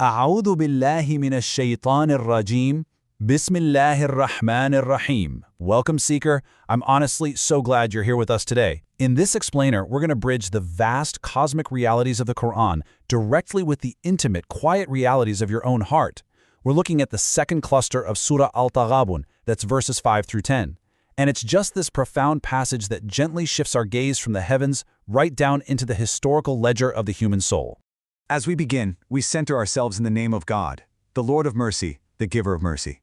أعوذ بالله من الشيطان الرجيم. بسم الله الرحمن الرحيم. Welcome, Seeker. I'm honestly so glad you're here with us today. In this explainer, we're going to bridge the vast cosmic realities of the Qur'an directly with the intimate, quiet realities of your own heart. We're looking at the second cluster of Surah al-Taghābun, that's verses 5 through 10. And it's just this profound passage that gently shifts our gaze from the heavens right down into the historical ledger of the human soul. As we begin, we center ourselves in the name of God, the Lord of mercy, the giver of mercy.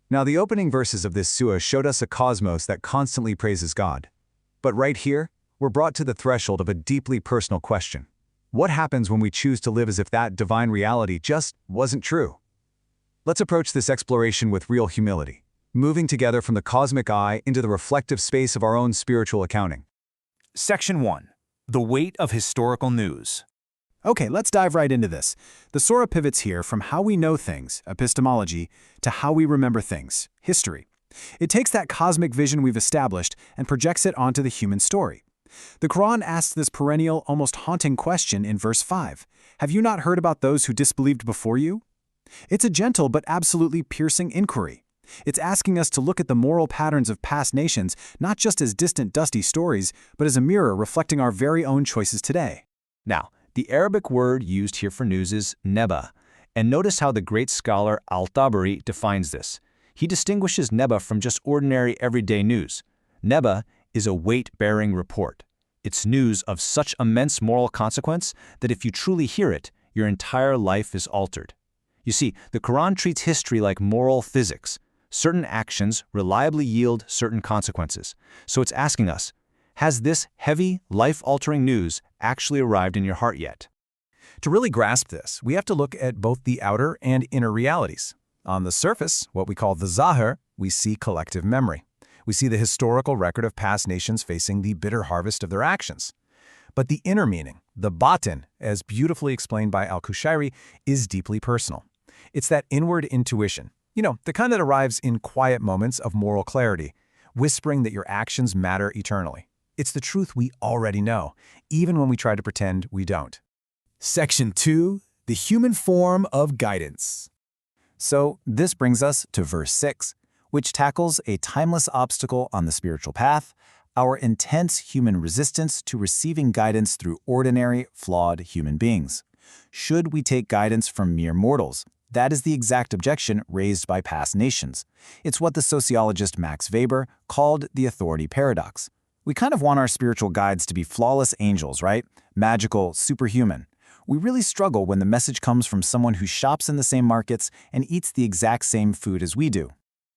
Now, the opening verses of this surah showed us a cosmos that constantly praises God. But right here, we're brought to the threshold of a deeply personal question. What happens when we choose to live as if that divine reality just wasn't true? Let's approach this exploration with real humility, moving together from the cosmic eye into the reflective space of our own spiritual accounting. Section 1. The Weight of Historical News. Okay, let's dive right into this. The surah pivots here from how we know things, epistemology, to how we remember things, history. It takes that cosmic vision we've established and projects it onto the human story. The Qur'an asks this perennial, almost haunting question in verse 5. Have you not heard about those who disbelieved before you? It's a gentle but absolutely piercing inquiry. It's asking us to look at the moral patterns of past nations not just as distant, dusty stories, but as a mirror reflecting our very own choices today. Now, the Arabic word used here for news is neba, and notice how the great scholar al-Tabari defines this. He distinguishes neba from just ordinary everyday news. Neba is a weight-bearing report. It's news of such immense moral consequence that if you truly hear it, your entire life is altered. You see, the Quran treats history like moral physics. Certain actions reliably yield certain consequences. So it's asking us, has this heavy, life-altering news actually arrived in your heart yet? To really grasp this, we have to look at both the outer and inner realities. On the surface, what we call the zahir, we see collective memory. We see the historical record of past nations facing the bitter harvest of their actions. But the inner meaning, the batin, as beautifully explained by al-Kushairi, is deeply personal. It's that inward intuition, the kind that arrives in quiet moments of moral clarity, whispering that your actions matter eternally. It's the truth we already know, even when we try to pretend we don't. Section 2. The human form of guidance. So this brings us to verse 6, which tackles a timeless obstacle on the spiritual path, our intense human resistance to receiving guidance through ordinary, flawed human beings. Should we take guidance from mere mortals? That is the exact objection raised by past nations. It's what the sociologist Max Weber called the authority paradox. We kind of want our spiritual guides to be flawless angels, right? Magical, superhuman. We really struggle when the message comes from someone who shops in the same markets and eats the exact same food as we do.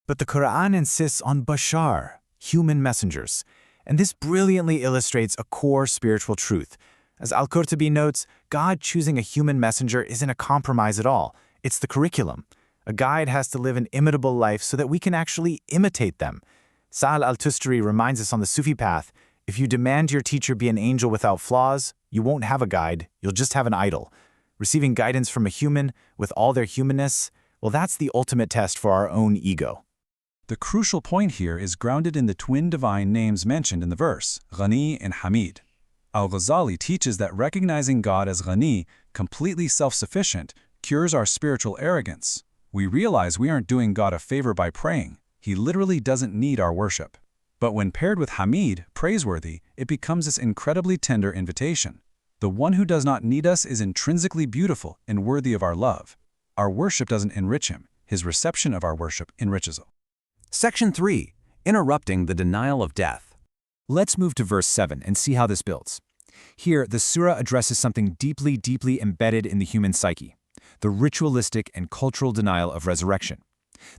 But the Qur'an insists on bashar, human messengers. And this brilliantly illustrates a core spiritual truth. As al-Qurtubi notes, God choosing a human messenger isn't a compromise at all. It's the curriculum. A guide has to live an imitable life so that we can actually imitate them. Sa'al al-Tustari reminds us on the Sufi path, if you demand your teacher be an angel without flaws, you won't have a guide, you'll just have an idol. Receiving guidance from a human, with all their humanness, well, that's the ultimate test for our own ego. The crucial point here is grounded in the twin divine names mentioned in the verse, Ghani and Hamid. Al-Ghazali teaches that recognizing God as Ghani, completely self-sufficient, cures our spiritual arrogance. We realize we aren't doing God a favor by praying. He literally doesn't need our worship. But when paired with Hamid, praiseworthy, it becomes this incredibly tender invitation. The one who does not need us is intrinsically beautiful and worthy of our love. Our worship doesn't enrich him. His reception of our worship enriches us. Section 3. Interrupting the denial of death. Let's move to verse 7 and see how this builds. Here, the surah addresses something deeply, deeply embedded in the human psyche, the ritualistic and cultural denial of resurrection.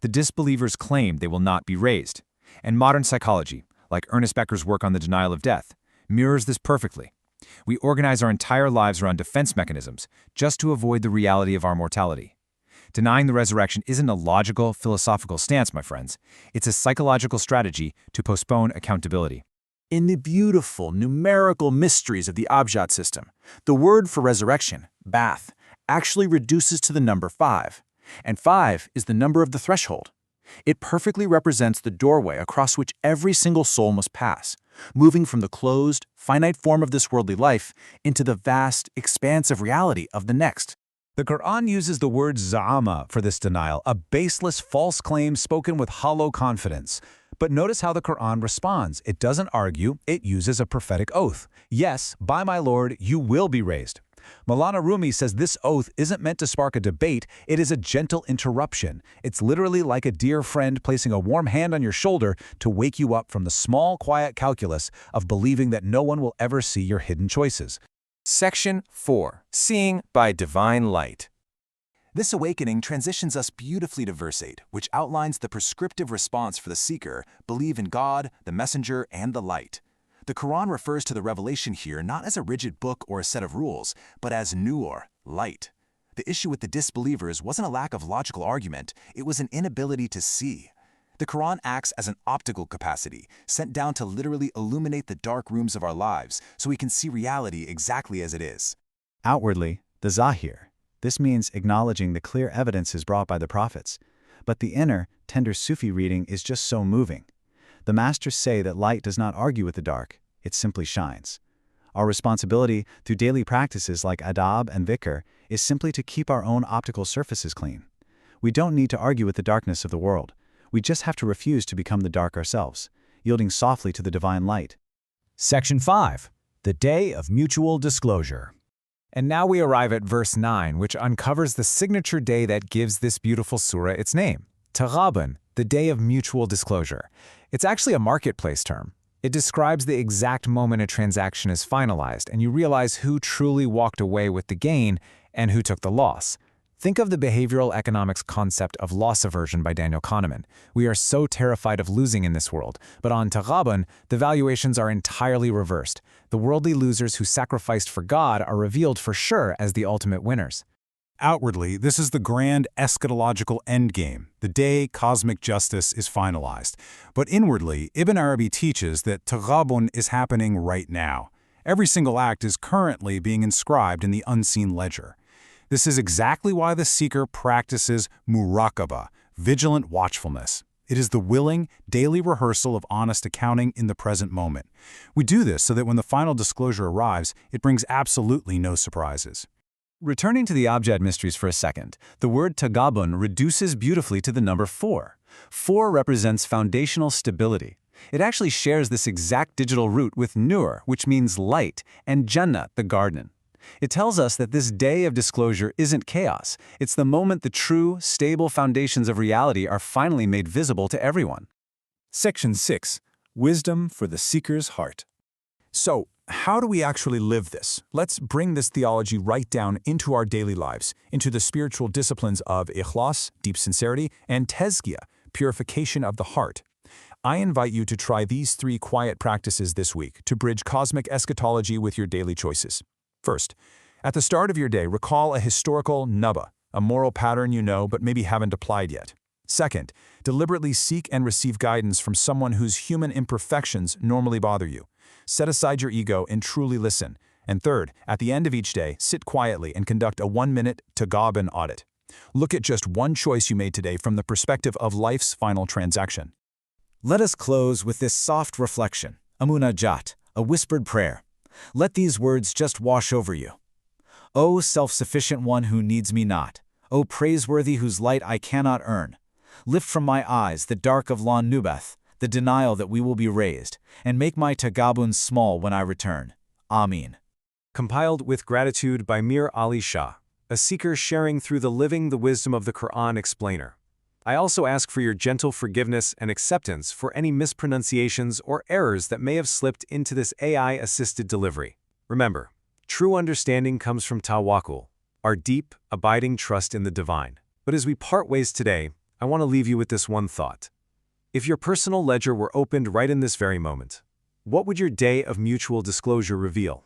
The disbelievers claim they will not be raised. And modern psychology, like Ernest Becker's work on the denial of death, mirrors this perfectly. We organize our entire lives around defense mechanisms just to avoid the reality of our mortality. Denying the resurrection isn't a logical, philosophical stance, my friends. It's a psychological strategy to postpone accountability. In the beautiful numerical mysteries of the Abjad system, the word for resurrection, ba'ath, actually reduces to the number 5. And 5 is the number of the threshold. It perfectly represents the doorway across which every single soul must pass, moving from the closed, finite form of this worldly life into the vast, expansive reality of the next. The Qur'an uses the word za'ama for this denial, a baseless false claim spoken with hollow confidence. But notice how the Qur'an responds. It doesn't argue, it uses a prophetic oath. Yes, by my Lord, you will be raised. Maulana Rumi says this oath isn't meant to spark a debate, it is a gentle interruption. It's literally like a dear friend placing a warm hand on your shoulder to wake you up from the small, quiet calculus of believing that no one will ever see your hidden choices. Section 4. Seeing by Divine Light. This awakening transitions us beautifully to verse 8, which outlines the prescriptive response for the seeker: believe in God, the messenger, and the light. The Quran refers to the revelation here not as a rigid book or a set of rules, but as nur, light. The issue with the disbelievers wasn't a lack of logical argument, it was an inability to see. The Quran acts as an optical capacity, sent down to literally illuminate the dark rooms of our lives so we can see reality exactly as it is. Outwardly, the zahir. This means acknowledging the clear evidences brought by the prophets. But the inner, tender Sufi reading is just so moving. The masters say that light does not argue with the dark, it simply shines. Our responsibility through daily practices like adab and dhikr is simply to keep our own optical surfaces clean. We don't need to argue with the darkness of the world. We just have to refuse to become the dark ourselves, yielding softly to the divine light. Section 5. The Day of Mutual Disclosure. And now we arrive at verse 9, which uncovers the signature day that gives this beautiful surah its name, Taghābun, the Day of Mutual Disclosure. It's actually a marketplace term. It describes the exact moment a transaction is finalized and you realize who truly walked away with the gain and who took the loss. Think of the behavioral economics concept of loss aversion by Daniel Kahneman. We are so terrified of losing in this world, but on Taghābun, the valuations are entirely reversed. The worldly losers who sacrificed for God are revealed for sure as the ultimate winners. Outwardly, this is the grand eschatological endgame, the day cosmic justice is finalized. But inwardly, Ibn Arabi teaches that Taghābun is happening right now. Every single act is currently being inscribed in the unseen ledger. This is exactly why the seeker practices muraqabah, vigilant watchfulness. It is the willing, daily rehearsal of honest accounting in the present moment. We do this so that when the final disclosure arrives, it brings absolutely no surprises. Returning to the Abjad mysteries for a second, the word Taghābun reduces beautifully to the number 4. 4 represents foundational stability. It actually shares this exact digital root with Nur, which means light, and Jannah, the garden. It tells us that this day of disclosure isn't chaos. It's the moment the true, stable foundations of reality are finally made visible to everyone. Section 6. Wisdom for the Seeker's Heart. So, how do we actually live this? Let's bring this theology right down into our daily lives, into the spiritual disciplines of ikhlas, deep sincerity, and tazkiyah, purification of the heart. I invite you to try these 3 quiet practices this week to bridge cosmic eschatology with your daily choices. First, at the start of your day, recall a historical nubba, a moral pattern you know but maybe haven't applied yet. Second, deliberately seek and receive guidance from someone whose human imperfections normally bother you. Set aside your ego and truly listen. And third, at the end of each day, sit quietly and conduct a 1-minute Taghābun audit. Look at just one choice you made today from the perspective of life's final transaction. Let us close with this soft reflection, a munajat, a whispered prayer. Let these words just wash over you. O self-sufficient one who needs me not, O praiseworthy whose light I cannot earn, lift from my eyes the dark of Lan Nubath, the denial that we will be raised, and make my Taghābun small when I return. Ameen. Compiled with gratitude by Mir Ali Shah, a seeker sharing through the living the wisdom of the Qur'an explainer. I also ask for your gentle forgiveness and acceptance for any mispronunciations or errors that may have slipped into this AI-assisted delivery. Remember, true understanding comes from tawakkul, our deep, abiding trust in the divine. But as we part ways today, I want to leave you with this one thought. If your personal ledger were opened right in this very moment, what would your day of mutual disclosure reveal?